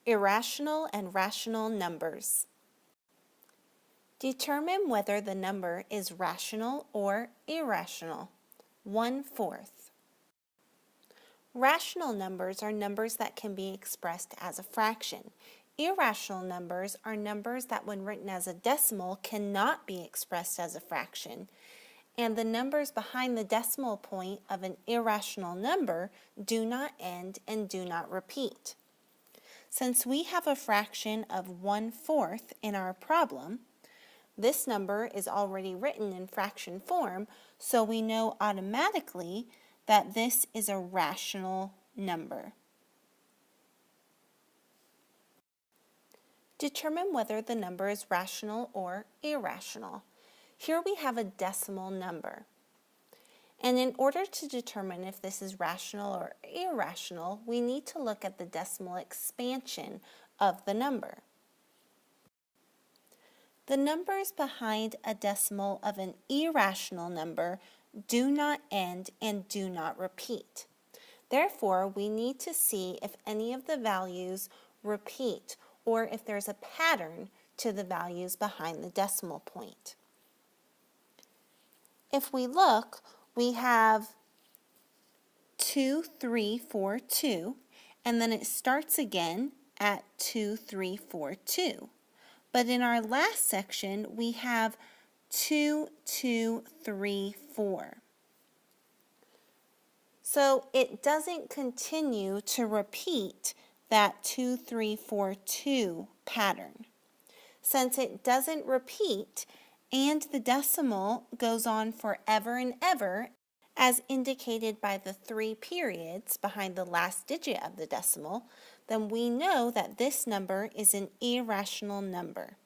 Irrational and rational numbers. Determine whether the number is rational or irrational. 1/4. Rational numbers are numbers that can be expressed as a fraction. Irrational numbers are numbers that when written as a decimal cannot be expressed as a fraction. And the numbers behind the decimal point of an irrational number do not end and do not repeat. Since we have a fraction of 1/4 in our problem, this number is already written in fraction form, so we know automatically that this is a rational number. Determine whether the number is rational or irrational. Here we have a decimal number. And in order to determine if this is rational or irrational, we need to look at the decimal expansion of the number. The numbers behind a decimal of an irrational number do not end and do not repeat. Therefore, we need to see if any of the values repeat or if there's a pattern to the values behind the decimal point. If we look, we have 2, 3, 4, 2, and then it starts again at 2, 3, 4, 2. But in our last section, we have 2, 2, 3, 4. So it doesn't continue to repeat that 2, 3, 4, 2 pattern. Since it doesn't repeat, and the decimal goes on forever and ever, as indicated by the 3 periods behind the last digit of the decimal, then we know that this number is an irrational number.